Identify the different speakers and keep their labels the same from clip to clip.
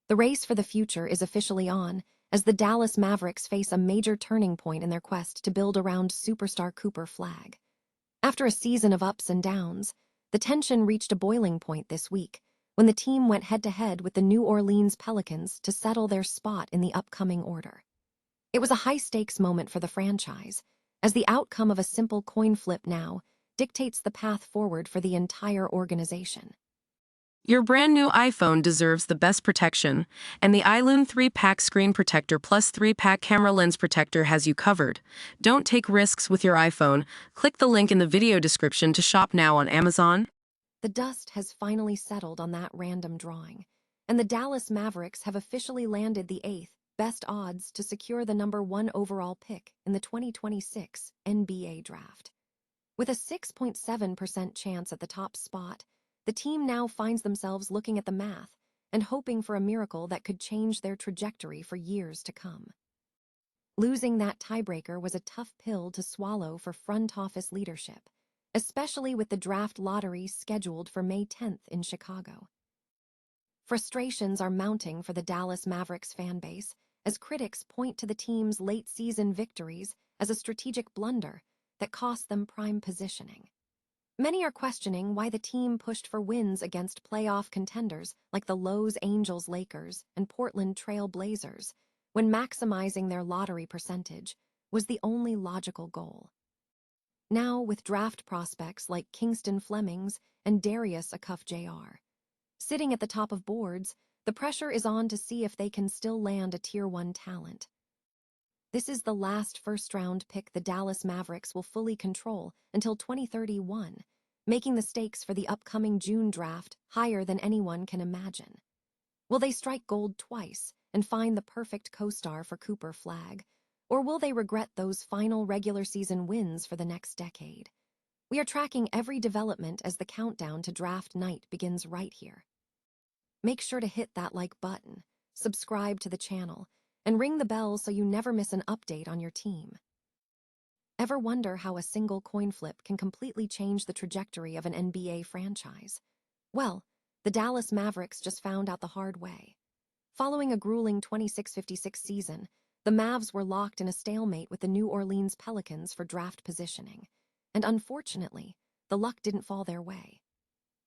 Speaker 1: The race for the future is officially on, as the Dallas Mavericks face a major turning point in their quest to build around superstar Cooper Flagg. After a season of ups and downs, the tension reached a boiling point this week when the team went head-to-head with the New Orleans Pelicans to settle their spot in the upcoming order. It was a high-stakes moment for the franchise, as the outcome of a simple coin flip now dictates the path forward for the entire organization.
Speaker 2: Your brand new iPhone deserves the best protection, and the iLume 3-pack screen protector plus 3-pack camera lens protector has you covered. Don't take risks with your iPhone. Click the link in the video description to shop now on Amazon.
Speaker 1: The dust has finally settled on that random drawing, and the Dallas Mavericks have officially landed the 8th best odds to secure the #1 overall pick in the 2026 NBA Draft. With a 6.7% chance at the top spot, the team now finds themselves looking at the math and hoping for a miracle that could change their trajectory for years to come. Losing that tiebreaker was a tough pill to swallow for front office leadership, especially with the draft lottery scheduled for May 10th in Chicago. Frustrations are mounting for the Dallas Mavericks fan base as critics point to the team's late-season victories as a strategic blunder that cost them prime positioning. Many are questioning why the team pushed for wins against playoff contenders like the Los Angeles Lakers and Portland Trail Blazers, when maximizing their lottery percentage was the only logical goal. Now, with draft prospects like Kingston Flemings and Darius Acuff Jr. sitting at the top of boards, the pressure is on to see if they can still land a Tier 1 talent. This is the last first-round pick the Dallas Mavericks will fully control until 2031, making the stakes for the upcoming June draft higher than anyone can imagine. Will they strike gold twice and find the perfect co-star for Cooper Flagg, or will they regret those final regular season wins for the next decade? We are tracking every development as the countdown to draft night begins right here. Make sure to hit that like button, subscribe to the channel, and ring the bell so you never miss an update on your team. Ever wonder how a single coin flip can completely change the trajectory of an NBA franchise? Well, the Dallas Mavericks just found out the hard way. Following a grueling 26-56 season, the Mavs were locked in a stalemate with the New Orleans Pelicans for draft positioning, and unfortunately, the luck didn't fall their way.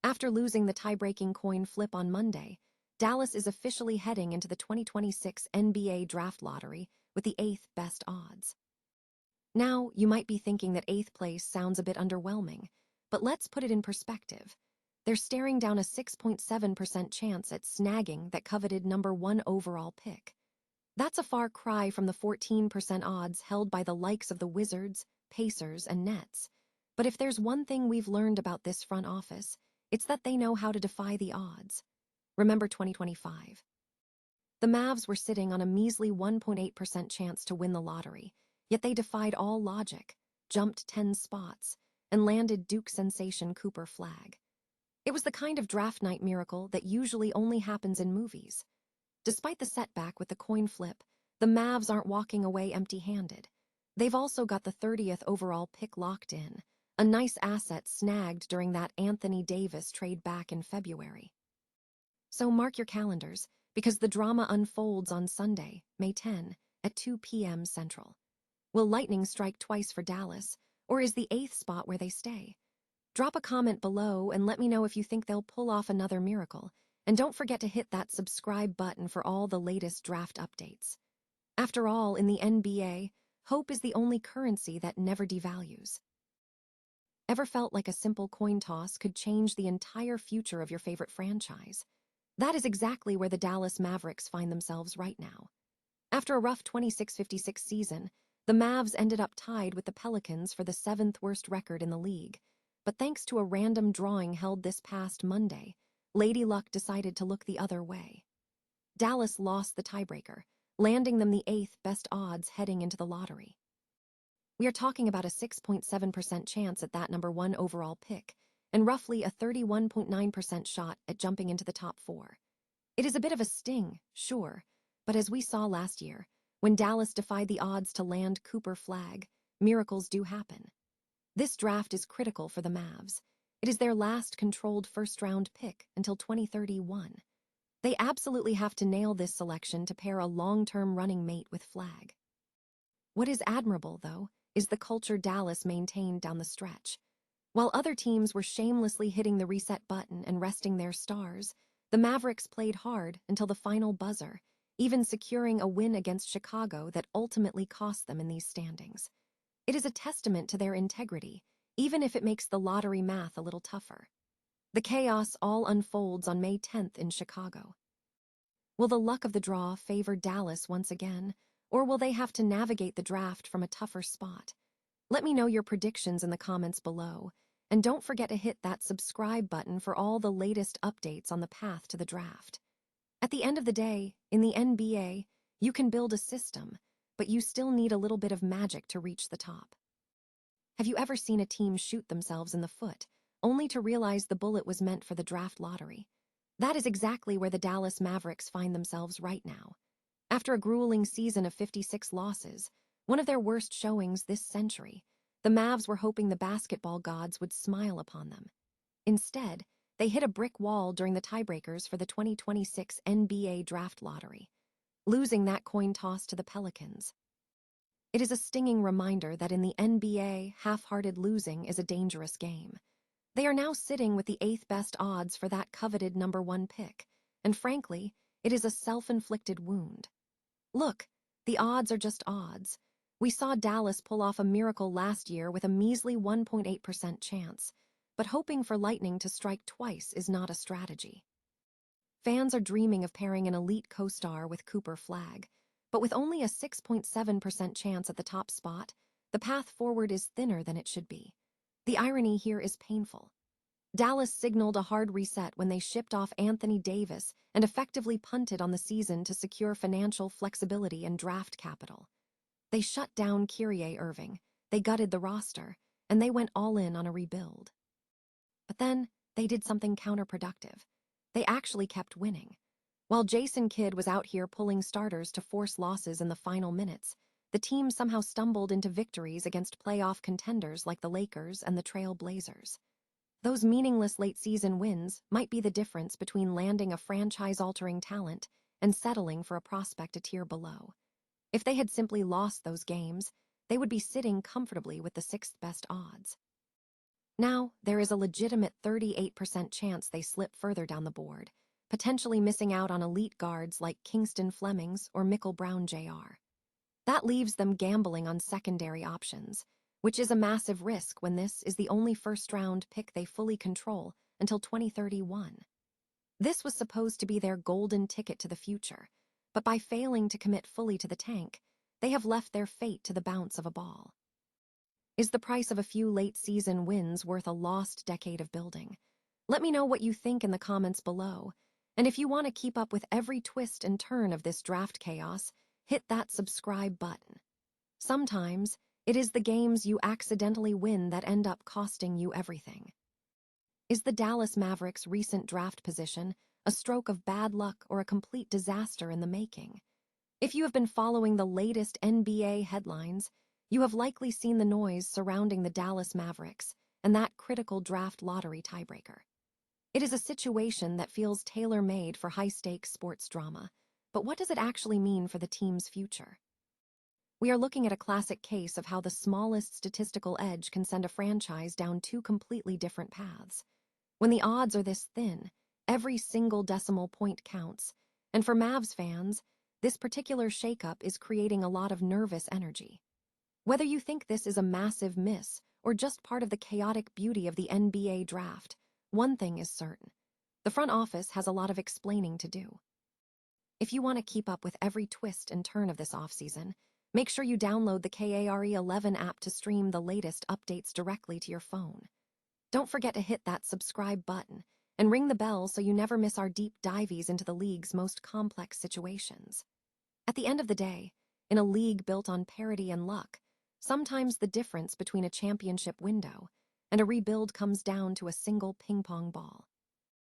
Speaker 1: After losing the tie-breaking coin flip on Monday, Dallas is officially heading into the 2026 NBA Draft Lottery with the 8th best odds. Now, you might be thinking that 8th place sounds a bit underwhelming, but let's put it in perspective. They're staring down a 6.7% chance at snagging that coveted #1 overall pick. That's a far cry from the 14% odds held by the likes of the Wizards, Pacers, and Nets. But if there's one thing we've learned about this front office, it's that they know how to defy the odds. Remember 2025. The Mavs were sitting on a measly 1.8% chance to win the lottery, yet they defied all logic, jumped 10 spots, and landed Duke sensation Cooper Flagg. It was the kind of draft night miracle that usually only happens in movies. Despite the setback with the coin flip, the Mavs aren't walking away empty-handed. They've also got the 30th overall pick locked in, a nice asset snagged during that Anthony Davis trade back in February. So mark your calendars, because the drama unfolds on Sunday, May 10, at 2 p.m. Central. Will lightning strike twice for Dallas, or is the 8th spot where they stay? Drop a comment below and let me know if you think they'll pull off another miracle, and don't forget to hit that subscribe button for all the latest draft updates. After all, in the NBA, hope is the only currency that never devalues. Ever felt like a simple coin toss could change the entire future of your favorite franchise? That is exactly where the Dallas Mavericks find themselves right now. After a rough 26-56 season, the Mavs ended up tied with the Pelicans for the 7th worst record in the league. But thanks to a random drawing held this past Monday, Lady Luck decided to look the other way. Dallas lost the tiebreaker, landing them the 8th best odds heading into the lottery. We are talking about a 6.7% chance at that #1 overall pick, and roughly a 31.9% shot at jumping into the top 4. It is a bit of a sting, sure, but as we saw last year, when Dallas defied the odds to land Cooper Flagg, miracles do happen. This draft is critical for the Mavs. It is their last controlled first-round pick until 2031. They absolutely have to nail this selection to pair a long-term running mate with Flagg. What is admirable, though, is the culture Dallas maintained down the stretch. While other teams were shamelessly hitting the reset button and resting their stars, the Mavericks played hard until the final buzzer, even securing a win against Chicago that ultimately cost them in these standings. It is a testament to their integrity, even if it makes the lottery math a little tougher. The chaos all unfolds on May 10th in Chicago. Will the luck of the draw favor Dallas once again, or will they have to navigate the draft from a tougher spot? Let me know your predictions in the comments below, and don't forget to hit that subscribe button for all the latest updates on the path to the draft. At the end of the day, in the NBA, you can build a system, but you still need a little bit of magic to reach the top. Have you ever seen a team shoot themselves in the foot, only to realize the bullet was meant for the draft lottery? That is exactly where the Dallas Mavericks find themselves right now. After a grueling season of 56 losses, one of their worst showings this century, the Mavs were hoping the basketball gods would smile upon them. Instead, they hit a brick wall during the tiebreakers for the 2026 NBA draft lottery, losing that coin toss to the Pelicans. It is a stinging reminder that in the NBA, half-hearted losing is a dangerous game. They are now sitting with the 8th best odds for that coveted number 1 pick, and frankly, it is a self-inflicted wound. Look, the odds are just odds. We saw Dallas pull off a miracle last year with a measly 1.8% chance, but hoping for lightning to strike twice is not a strategy. Fans are dreaming of pairing an elite co-star with Cooper Flagg, but with only a 6.7% chance at the top spot, the path forward is thinner than it should be. The irony here is painful. Dallas signaled a hard reset when they shipped off Anthony Davis and effectively punted on the season to secure financial flexibility and draft capital. They shut down Kyrie Irving, they gutted the roster, and they went all in on a rebuild. But then, they did something counterproductive. They actually kept winning. While Jason Kidd was out here pulling starters to force losses in the final minutes, the team somehow stumbled into victories against playoff contenders like the Lakers and the Trail Blazers. Those meaningless late-season wins might be the difference between landing a franchise-altering talent and settling for a prospect a tier below. If they had simply lost those games, they would be sitting comfortably with the 6th best odds. Now, there is a legitimate 38% chance they slip further down the board, potentially missing out on elite guards like Kingston Flemings or Michael Brown Jr. That leaves them gambling on secondary options, which is a massive risk when this is the only first-round pick they fully control until 2031. This was supposed to be their golden ticket to the future, but by failing to commit fully to the tank, they have left their fate to the bounce of a ball. Is the price of a few late-season wins worth a lost decade of building? Let me know what you think in the comments below, and if you want to keep up with every twist and turn of this draft chaos, hit that subscribe button. Sometimes, it is the games you accidentally win that end up costing you everything. Is the Dallas Mavericks' recent draft position a stroke of bad luck or a complete disaster in the making? If you have been following the latest NBA headlines, you have likely seen the noise surrounding the Dallas Mavericks and that critical draft lottery tiebreaker. It is a situation that feels tailor-made for high-stakes sports drama, but what does it actually mean for the team's future? We are looking at a classic case of how the smallest statistical edge can send a franchise down 2 completely different paths. When the odds are this thin, every single decimal point counts, and for Mavs fans, this particular shakeup is creating a lot of nervous energy. Whether you think this is a massive miss or just part of the chaotic beauty of the NBA draft, one thing is certain: the front office has a lot of explaining to do. If you want to keep up with every twist and turn of this offseason, make sure you download the KARE11 app to stream the latest updates directly to your phone. Don't forget to hit that subscribe button and ring the bell so you never miss our deep dives into the league's most complex situations. At the end of the day, in a league built on parity and luck, sometimes the difference between a championship window and a rebuild comes down to a single ping-pong ball.